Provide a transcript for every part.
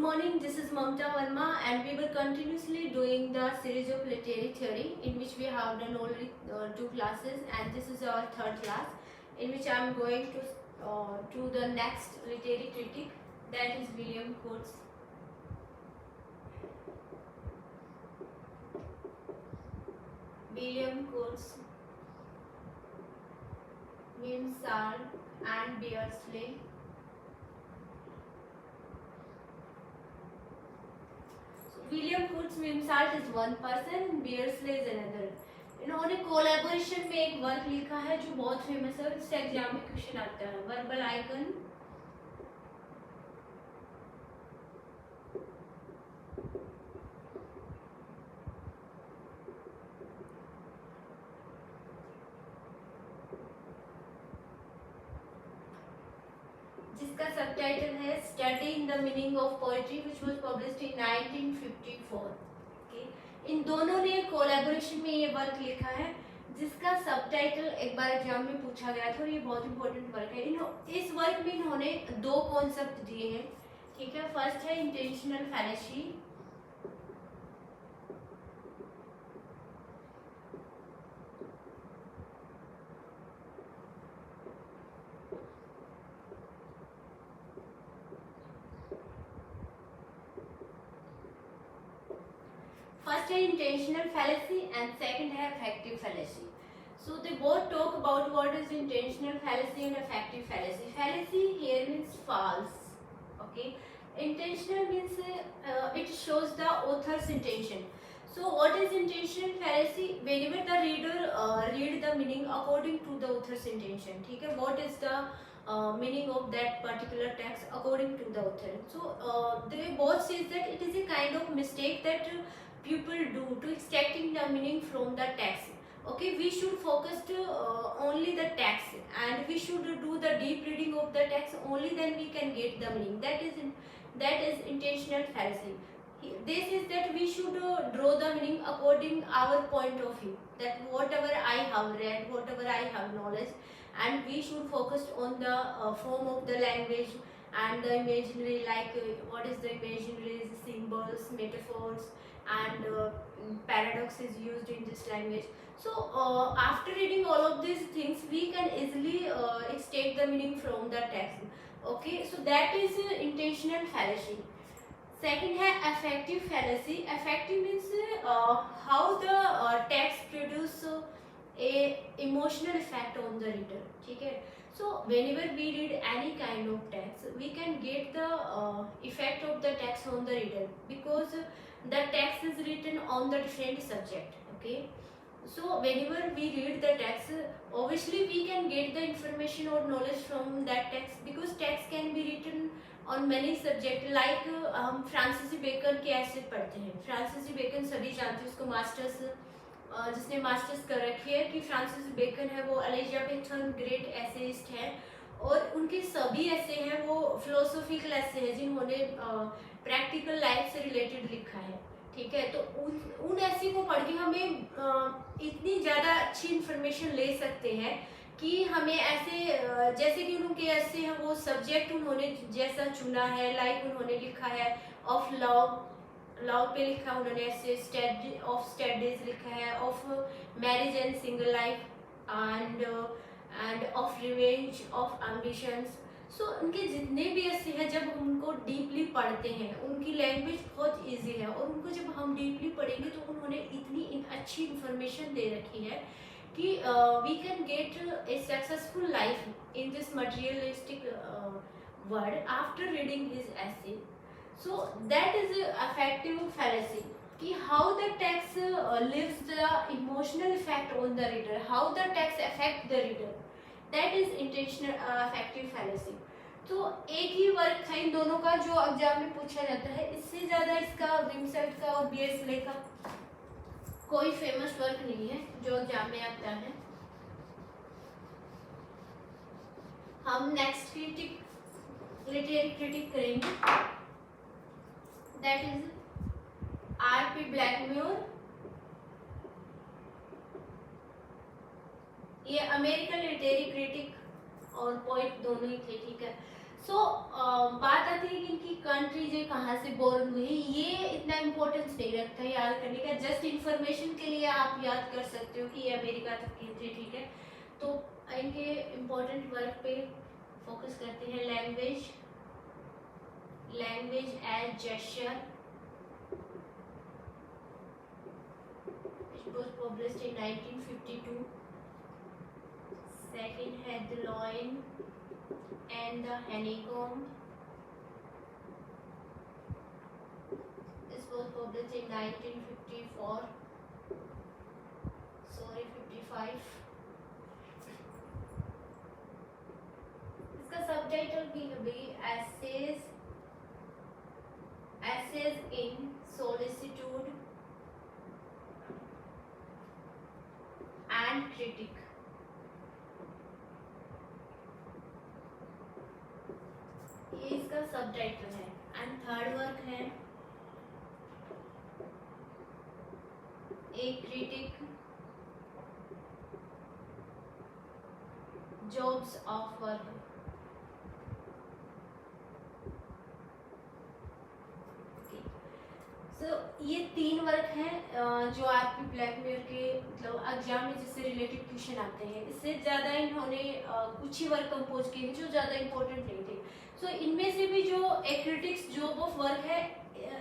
morning, this is Mamta Verma and we were continuously doing the series of literary theory in which we have done already 2 classes, and this is our 3rd class in which I am going to the next literary critic, that is William Coates. William Coates, Mimsal and Beardsley. William Coates Mimsal is one person, Beardsley is another. इन्होंने collaboration में एक work लिखा है जो बहुत famous है और इससे एग्जाम में क्वेश्चन आता है. Verbal icon. जिसका सबटाइटल है study in the meaning of poetry which was published इन 1954. इन दोनों ने कोलैबोरेशन में ये वर्क लिखा है जिसका सबटाइटल एक बार एग्जाम में पूछा गया था और ये बहुत इंपॉर्टेंट वर्क है. इस वर्क में इन्होंने 2 कॉन्सेप्ट दिए हैं. ठीक है, फर्स्ट है इंटेंशनल फैलेसी. First है intentional fallacy and second है affective fallacy. So they both talk about what is intentional fallacy and affective fallacy. Fallacy here means false. Okay. Intentional means it shows the author's intention. So what is intentional fallacy? Whenever the reader read the meaning according to the author's intention. ठीक है. What is the meaning of that particular text according to the author. So they both says that it is a kind of mistake that people do to extracting the meaning from the text. Okay, we should focus to only the text and we should do the deep reading of the text, only then we can get the meaning. That is intentional fallacy. This is that we should draw the meaning according our point of view, that whatever I have read, whatever I have knowledge, and we should focus on the form of the language and the imaginary, like what is the imaginary, symbols, metaphors and paradox is used in this language. So after reading all of these things we can easily extract the meaning from the text. Okay, so that is intentional fallacy. Second है affective fallacy. Affective means how the text produce a emotional effect on the reader. ठीक है. So whenever we read any kind of text, we can get the effect of the text on the reader because the text is written on the different subject. Okay, so whenever we read the text, obviously we can get the information or knowledge from that text because text can be written on many subject. Like हम Francis bacon के ऐसे पढ़ते हैं. Francis bacon सभी जानते हैं, उसको masters जिसने मास्टर्स कर रखी है कि फ्रांसिस बेकन है वो एलिजाबेथन ग्रेट एसेइस्ट है और उनके सभी ऐसे हैं वो फिलोसॉफिकल ऐसे हैं जिन्होंने प्रैक्टिकल लाइफ से रिलेटेड लिखा है. ठीक है, तो उन ऐसे को पढ़ के हमें इतनी ज़्यादा अच्छी इंफॉर्मेशन ले सकते हैं कि हमें ऐसे जैसे कि उनके ऐसे हैं वो सब्जेक्ट उन्होंने जैसा चुना है. लाइक उन्होंने लिखा है ऑफ लव पे लिखा है उन्होंने ऐसे ऑफ स्टडीज लिखा है, of marriage and single life and of revenge of ambitions. So उनके जितने भी ऐसे हैं जब हम उनको डीपली पढ़ते हैं, उनकी लैंग्वेज बहुत इजी है और उनको जब हम डीपली पढ़ेंगे तो उन्होंने इतनी अच्छी इंफॉर्मेशन दे रखी है कि we can get a successful life in this materialistic world after reading his essay. So that is affective fallacy. कि how the text leaves the emotional effect on the reader, how the text affect the reader. That is intentional affective fallacy. तो एक ही work था इन दोनों का जो exam में पूछा जाता है. इससे ज़्यादा इसका विमसेल्ट का और बियर्सले का कोई फेमस वर्क नहीं है जो एग्जाम में आता है. हम नेक्स्ट क्रिटिक लिटरेरी क्रिटिक करेंगे, that is R.P. Blackmore. ये अमेरिकन लिटरेरी क्रिटिक और पोइट दोनों ही थे. ठीक है, सो बात आती है कि इनकी कंट्रीज है, कहाँ से बोर्न हुए, ये इतना इम्पोर्टेंस नहीं रखता है याद करने का। जस्ट इंफॉर्मेशन के लिए आप याद कर सकते हो कि ये अमेरिका तक की थी, ठीक है। तो इनके इम्पोर्टेंट वर्क पे फोकस करते हैं। Language, language as gesture, it was published in 1952। Second है the lion and the honeycomb, was published in 1954, sorry 55। इसका सबटाइटल भी है essays, essays in solicitude and critic। ये इसका सबटाइटल है। एंड थर्ड वर्क है A critic, jobs of work। So ये तीन वर्क हैं जो आरपी ब्लैकमेयर के मतलब एग्जाम में जिससे रिलेटेड क्वेश्चन आते हैं। इससे ज़्यादा इन्होंने कुछ ही वर्क कंपोज किए जो ज़्यादा इम्पोर्टेंट नहीं थे। सो इनमें से भी जो ए क्रिटिक्स जॉब ऑफ वर्क है,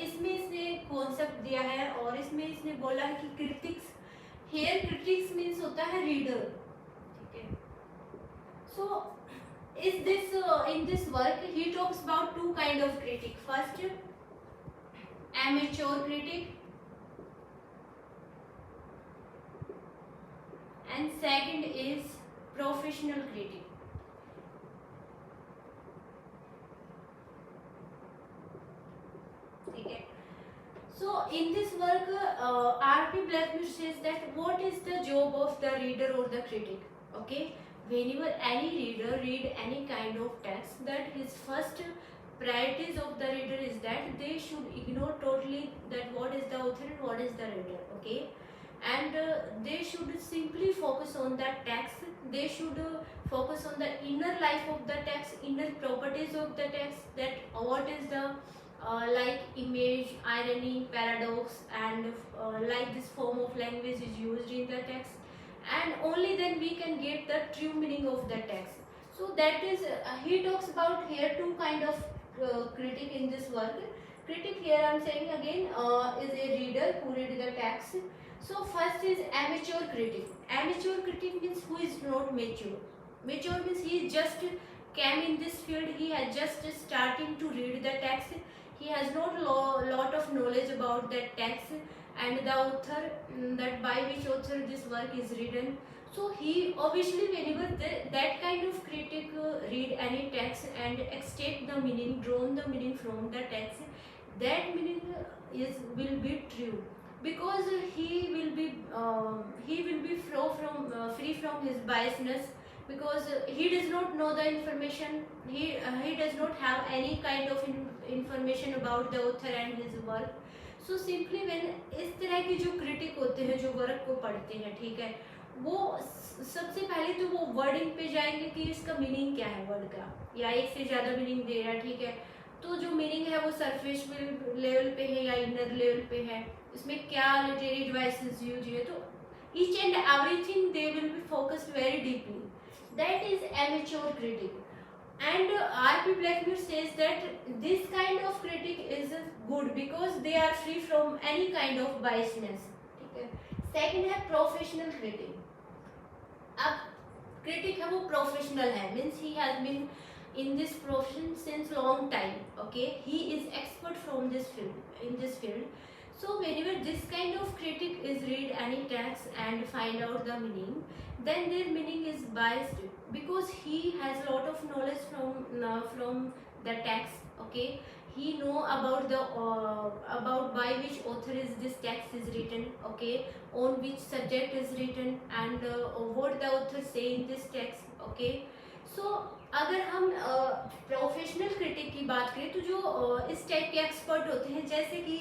इसमें इसने कॉन्सेप्ट दिया है और इसमें इसने बोला है कि क्रिटिक्स, हेयर क्रिटिक्स मीन्स होता है रीडर, ठीक है। सो इस this in this work he talks about two kind of critic. First amateur critic and second is professional critic। ठीक है। So in this work R.P. Blackmore says that what is the job of the reader or the critic, okay। Whenever any reader read any kind of text, that his first priorities of the reader is that they should ignore totally that what is the author and what is the reader, okay। And they should simply focus on that text, they should focus on the inner life of the text, inner properties of the text, that what is the like image, irony, paradox, and like this form of language is used in the text, and only then we can get the true meaning of the text। So that is he talks about here two kind of critic in this work। Critic here I am saying again is a reader who read the text। So first is amateur critic। Amateur critic means who is not mature। Mature means he just came in this field, he has just starting to read the text, he has not lot of knowledge about that text and the author, that by which author this work is written। So he obviously whenever that kind of critic read any text and extract the meaning, drawn the meaning from the text, that meaning will be true, because he will be free from his biasness, because he does not know the information, he does not have any kind of information about the author and his work। So simply when इस तरह के जो critic होते हैं जो work को पढ़ते हैं, ठीक है, वो सबसे पहले तो वो वर्डिंग पे जाएंगे कि इसका मीनिंग क्या है वर्ड का, या एक से ज़्यादा मीनिंग दे रहा है, ठीक है। तो जो मीनिंग है वो सरफेस लेवल पे है या इनर लेवल पे है, इसमें क्या लिटरेरी डिवाइसेस यूज है, तो each and everything they will be focused very deeply. That is amateur critic. And R.P. Blackmore says that this kind of critic is good because they are free from any kind of biasness, ठीक है। Second है professional critic. अब critic है वो professional है, means he has been in this profession since long time, okay, he is expert from this field, in this field। So whenever this kind of critic is read any text and find out the meaning, then their meaning is biased because he has a lot of knowledge from the text, okay, he know about the about by which author is this text is written, okay, on which subject is written, and what the author say in this text, okay। So अगर हम professional critic की बात करें तो जो इस type के expert होते हैं, जैसे कि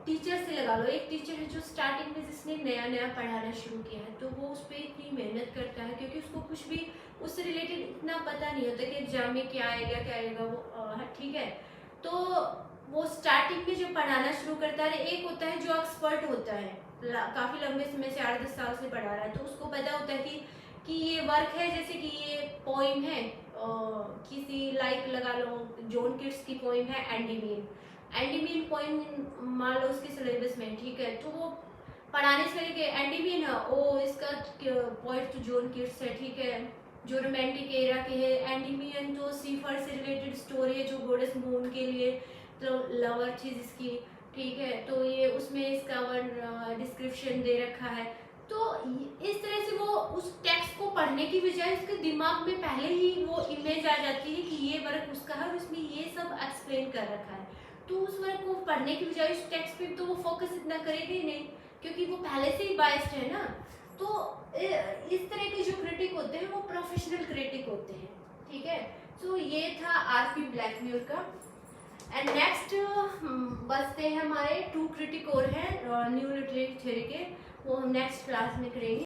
टीचर से लगा लो, एक टीचर है जो स्टार्टिंग में जिसने नया नया पढ़ाना शुरू किया है, तो वो उस पर इतनी मेहनत करता है क्योंकि उसको कुछ भी उससे रिलेटेड इतना पता नहीं होता कि एग्जाम में क्या आएगा वो ठीक है। तो वो स्टार्टिंग में जब पढ़ाना शुरू करता है, एक होता है जो एक्सपर्ट होता है, काफ़ी लंबे समय से 8-10 साल से पढ़ा रहा है, तो उसको पता होता है कि ये वर्क है, जैसे कि ये पोइम है, किसी लाइक लगा लो जॉन कीट्स की पोइम है एंडीमीन पोइम मान लो उसके सिलेबस में, ठीक है, तो वो पढ़ाने से लेके एंडीमीन है, ओ इसका पोइट तो जॉन कीट्स है, ठीक है, जो रोमांटिक एरा के है। एंडीमियन तो सीफर से रिलेटेड स्टोरी है, जो गोडेस मून के लिए तो लवर थी जिसकी, ठीक है, तो ये उसमें इसका वन डिस्क्रिप्शन दे रखा है। तो इस तरह से वो उस टेक्स्ट को पढ़ने की बजाय उसके दिमाग में पहले ही वो इमेज आ जाती है कि ये वर्क उसका है और उसमें ये सब एक्सप्लेन कर रखा है, तो उस वर्क को पढ़ने की बजाय उस टेक्स्ट पे तो वो फोकस इतना करेगा ही नहीं, क्योंकि वो पहले से ही बायस्ड है ना। तो इस तरह के जो क्रिटिक होते हैं वो प्रोफेशनल क्रिटिक होते हैं, ठीक है। सो ये था आरपी ब्लैकम्यूर का। एंड नेक्स्ट बचते हैं हमारे 2 क्रिटिक और हैं न्यू लिटरेरी थ्योरी के, वो हम नेक्स्ट क्लास में करेंगे।